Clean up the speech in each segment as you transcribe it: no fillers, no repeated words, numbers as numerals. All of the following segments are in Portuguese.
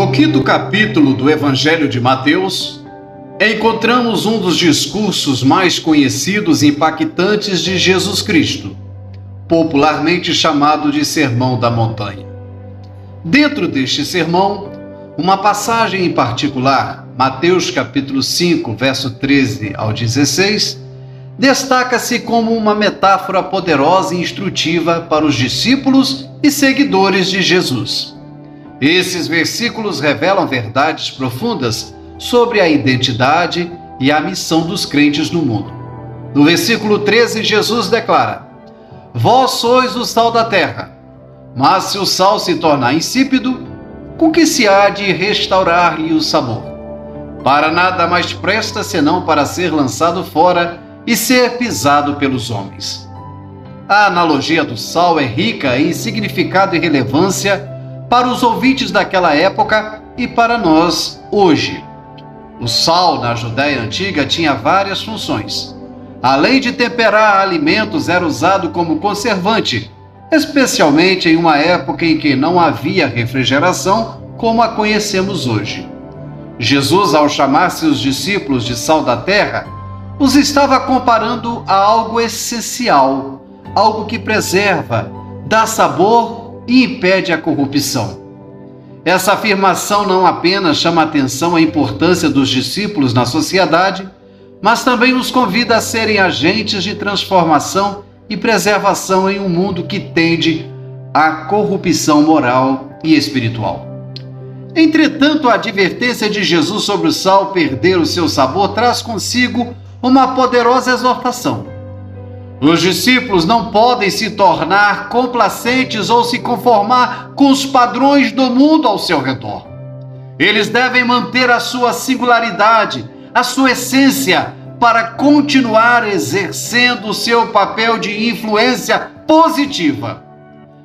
No quinto capítulo do Evangelho de Mateus, encontramos um dos discursos mais conhecidos e impactantes de Jesus Cristo, popularmente chamado de Sermão da Montanha. Dentro deste sermão, uma passagem em particular, Mateus capítulo 5, verso 13 ao 16, destaca-se como uma metáfora poderosa e instrutiva para os discípulos e seguidores de Jesus. Esses versículos revelam verdades profundas sobre a identidade e a missão dos crentes no mundo. No versículo 13, Jesus declara: Vós sois o sal da terra, mas se o sal se tornar insípido, com que se há de restaurar-lhe o sabor? Para nada mais presta senão para ser lançado fora e ser pisado pelos homens. A analogia do sal é rica em significado e relevância para os ouvintes daquela época e para nós hoje. O sal na Judéia antiga tinha várias funções. Além de temperar alimentos, era usado como conservante, especialmente em uma época em que não havia refrigeração como a conhecemos hoje. Jesus, ao chamar seus discípulos de sal da terra, os estava comparando a algo essencial, algo que preserva, dá sabor e impede a corrupção. Essa afirmação não apenas chama a atenção à importância dos discípulos na sociedade, mas também os convida a serem agentes de transformação e preservação em um mundo que tende à corrupção moral e espiritual. Entretanto, a advertência de Jesus sobre o sal perder o seu sabor traz consigo uma poderosa exortação. Os discípulos não podem se tornar complacentes ou se conformar com os padrões do mundo ao seu redor. Eles devem manter a sua singularidade, a sua essência, para continuar exercendo o seu papel de influência positiva.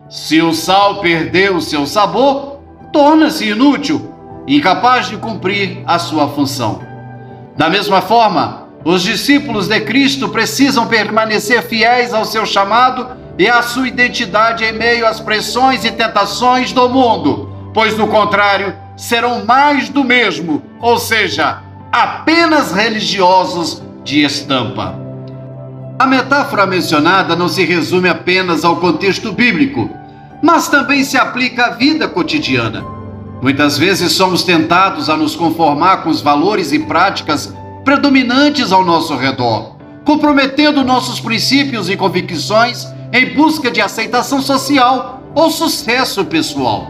Se o sal perder o seu sabor, torna-se inútil, incapaz de cumprir a sua função. Da mesma forma, os discípulos de Cristo precisam permanecer fiéis ao seu chamado e à sua identidade em meio às pressões e tentações do mundo, pois, do contrário, serão mais do mesmo, ou seja, apenas religiosos de estampa. A metáfora mencionada não se resume apenas ao contexto bíblico, mas também se aplica à vida cotidiana. Muitas vezes somos tentados a nos conformar com os valores e práticas predominantes ao nosso redor, comprometendo nossos princípios e convicções em busca de aceitação social ou sucesso pessoal.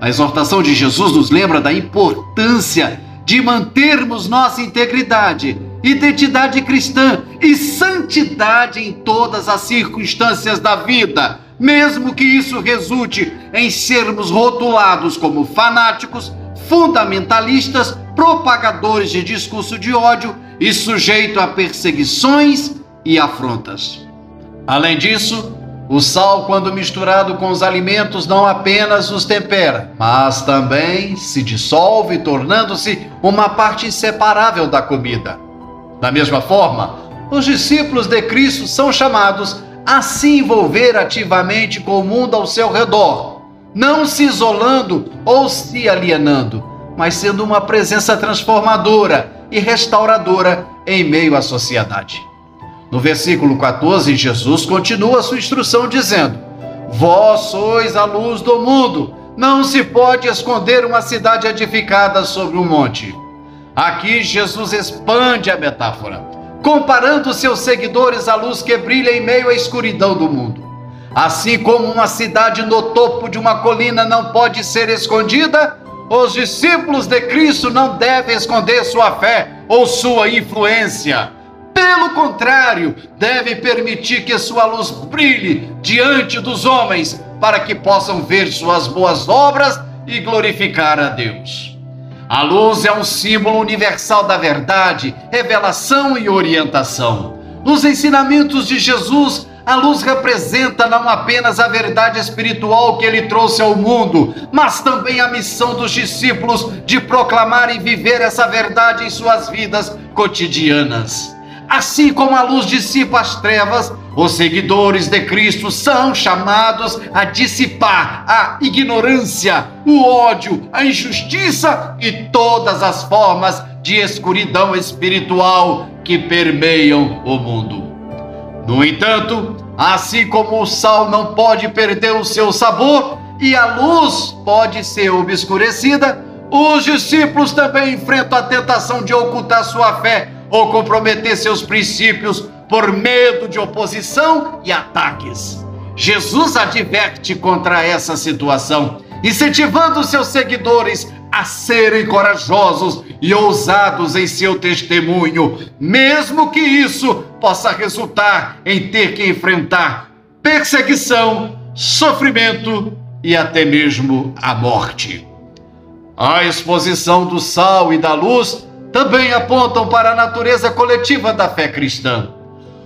A exortação de Jesus nos lembra da importância de mantermos nossa integridade, identidade cristã e santidade em todas as circunstâncias da vida, mesmo que isso resulte em sermos rotulados como fanáticos, fundamentalistas, propagadores de discurso de ódio e sujeito a perseguições e afrontas. Além disso, o sal, quando misturado com os alimentos, não apenas os tempera, mas também se dissolve, tornando-se uma parte inseparável da comida. Da mesma forma, os discípulos de Cristo são chamados a se envolver ativamente com o mundo ao seu redor, não se isolando ou se alienando, mas sendo uma presença transformadora e restauradora em meio à sociedade. No versículo 14, Jesus continua sua instrução dizendo: Vós sois a luz do mundo, não se pode esconder uma cidade edificada sobre um monte. Aqui Jesus expande a metáfora, comparando seus seguidores à luz que brilha em meio à escuridão do mundo. Assim como uma cidade no topo de uma colina não pode ser escondida, os discípulos de Cristo não devem esconder sua fé ou sua influência. Pelo contrário, devem permitir que sua luz brilhe diante dos homens, para que possam ver suas boas obras e glorificar a Deus. A luz é um símbolo universal da verdade, revelação e orientação. Nos ensinamentos de Jesus, a luz representa não apenas a verdade espiritual que ele trouxe ao mundo, mas também a missão dos discípulos de proclamar e viver essa verdade em suas vidas cotidianas. Assim como a luz dissipa as trevas, os seguidores de Cristo são chamados a dissipar a ignorância, o ódio, a injustiça e todas as formas de escuridão espiritual que permeiam o mundo. No entanto, assim como o sal não pode perder o seu sabor e a luz pode ser obscurecida, os discípulos também enfrentam a tentação de ocultar sua fé ou comprometer seus princípios por medo de oposição e ataques. Jesus adverte contra essa situação, incentivando seus seguidores a serem corajosos e ousados em seu testemunho, mesmo que isso possa resultar em ter que enfrentar perseguição, sofrimento e até mesmo a morte. A exposição do sal e da luz também apontam para a natureza coletiva da fé cristã.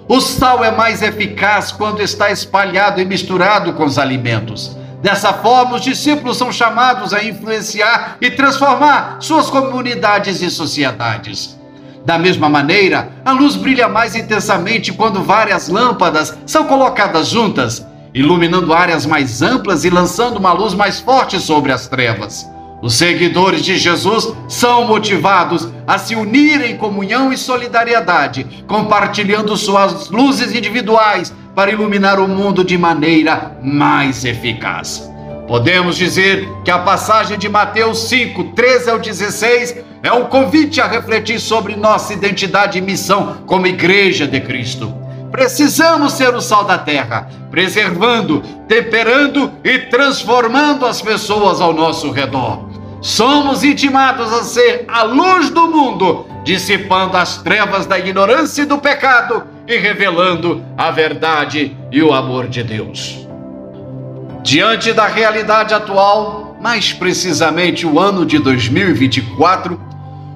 O sal é mais eficaz quando está espalhado e misturado com os alimentos. Dessa forma, os discípulos são chamados a influenciar e transformar suas comunidades e sociedades. Da mesma maneira, a luz brilha mais intensamente quando várias lâmpadas são colocadas juntas, iluminando áreas mais amplas e lançando uma luz mais forte sobre as trevas. Os seguidores de Jesus são motivados a se unirem em comunhão e solidariedade, compartilhando suas luzes individuais para iluminar o mundo de maneira mais eficaz. Podemos dizer que a passagem de Mateus 5, 13 ao 16 é um convite a refletir sobre nossa identidade e missão como Igreja de Cristo. Precisamos ser o sal da terra, preservando, temperando e transformando as pessoas ao nosso redor. Somos intimados a ser a luz do mundo, dissipando as trevas da ignorância e do pecado e revelando a verdade e o amor de Deus. Diante da realidade atual, mais precisamente o ano de 2024,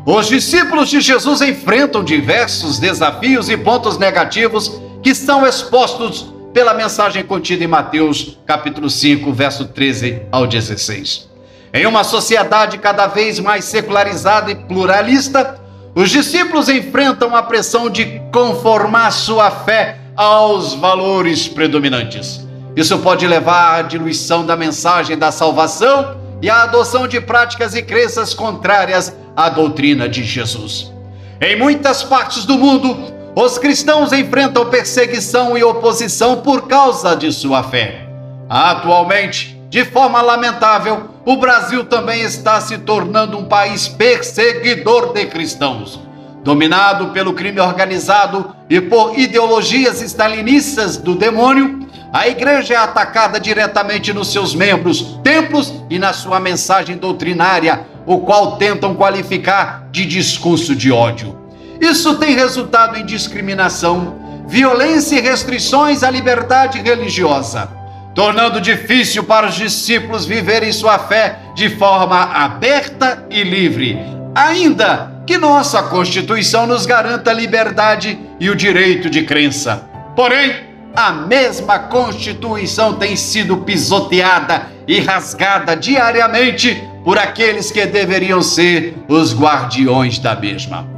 os discípulos de Jesus enfrentam diversos desafios e pontos negativos que são expostos pela mensagem contida em Mateus, capítulo 5, verso 13 ao 16. Em uma sociedade cada vez mais secularizada e pluralista, os discípulos enfrentam a pressão de conformar sua fé aos valores predominantes. Isso pode levar à diluição da mensagem da salvação e à adoção de práticas e crenças contrárias à doutrina de Jesus. Em muitas partes do mundo, os cristãos enfrentam perseguição e oposição por causa de sua fé. Atualmente, de forma lamentável, o Brasil também está se tornando um país perseguidor de cristãos. Dominado pelo crime organizado e por ideologias stalinistas do demônio, a igreja é atacada diretamente nos seus membros, templos e na sua mensagem doutrinária, o qual tentam qualificar de discurso de ódio. Isso tem resultado em discriminação, violência e restrições à liberdade religiosa, tornando difícil para os discípulos viverem sua fé de forma aberta e livre, ainda que nossa Constituição nos garanta a liberdade e o direito de crença. Porém, a mesma Constituição tem sido pisoteada e rasgada diariamente por aqueles que deveriam ser os guardiões da mesma.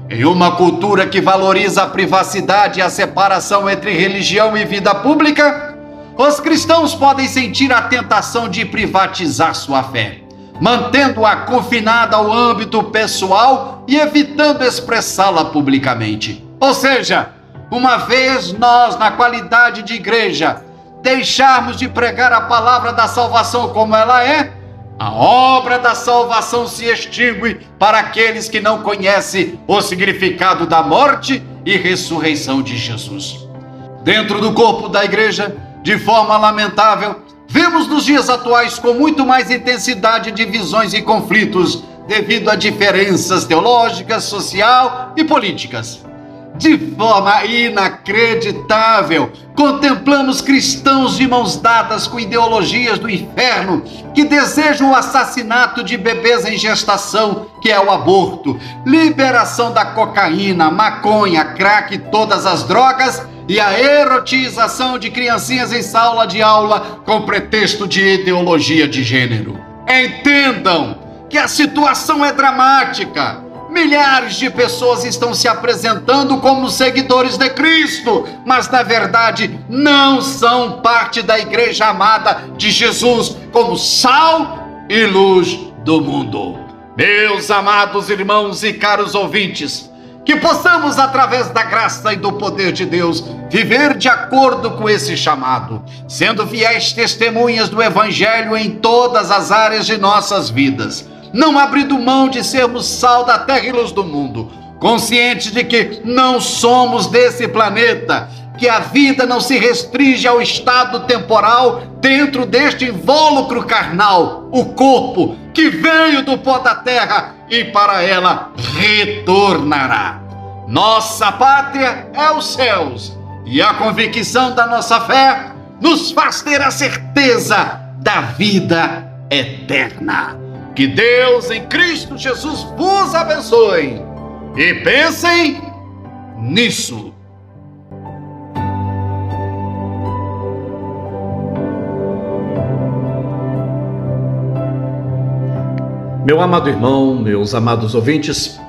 Em uma cultura que valoriza a privacidade e a separação entre religião e vida pública, os cristãos podem sentir a tentação de privatizar sua fé, mantendo-a confinada ao âmbito pessoal e evitando expressá-la publicamente. Ou seja, uma vez nós, na qualidade de igreja, deixarmos de pregar a palavra da salvação como ela é, a obra da salvação se extingue para aqueles que não conhecem o significado da morte e ressurreição de Jesus. Dentro do corpo da igreja, de forma lamentável, vemos nos dias atuais com muito mais intensidade divisões e conflitos devido a diferenças teológicas, social e políticas. De forma inacreditável, contemplamos cristãos de mãos dadas com ideologias do inferno que desejam o assassinato de bebês em gestação, que é o aborto, liberação da cocaína, maconha, crack e todas as drogas e a erotização de criancinhas em sala de aula com pretexto de ideologia de gênero. Entendam que a situação é dramática. milhares de pessoas estão se apresentando como seguidores de Cristo, mas na verdade não são parte da igreja amada de Jesus como sal e luz do mundo. Meus amados irmãos e caros ouvintes, que possamos, através da graça e do poder de Deus, viver de acordo com esse chamado, sendo fiéis testemunhas do Evangelho em todas as áreas de nossas vidas, não abrindo mão de sermos sal da terra e luz do mundo, conscientes de que não somos desse planeta, que a vida não se restringe ao estado temporal dentro deste invólucro carnal, o corpo que veio do pó da terra e para ela retornará. Nossa pátria é os céus, e a convicção da nossa fé nos faz ter a certeza da vida eterna. Que Deus em Cristo Jesus vos abençoe e pensem nisso. Meu amado irmão, meus amados ouvintes,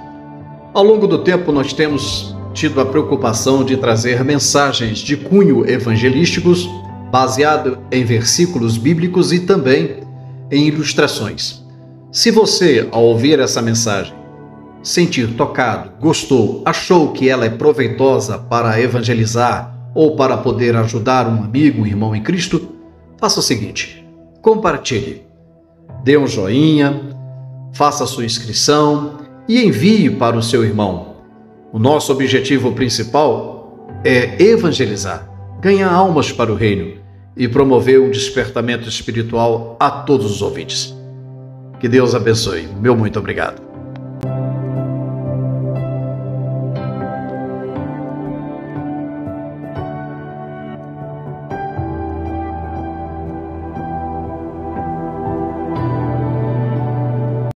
ao longo do tempo nós temos tido a preocupação de trazer mensagens de cunho evangelísticos, baseado em versículos bíblicos e também em ilustrações. Se você, ao ouvir essa mensagem, sentir tocado, gostou, achou que ela é proveitosa para evangelizar ou para poder ajudar um amigo, um irmão em Cristo, faça o seguinte: compartilhe, dê um joinha, faça a sua inscrição e envie para o seu irmão. O nosso objetivo principal é evangelizar, ganhar almas para o reino e promover um despertamento espiritual a todos os ouvintes. Que Deus abençoe. Meu muito obrigado.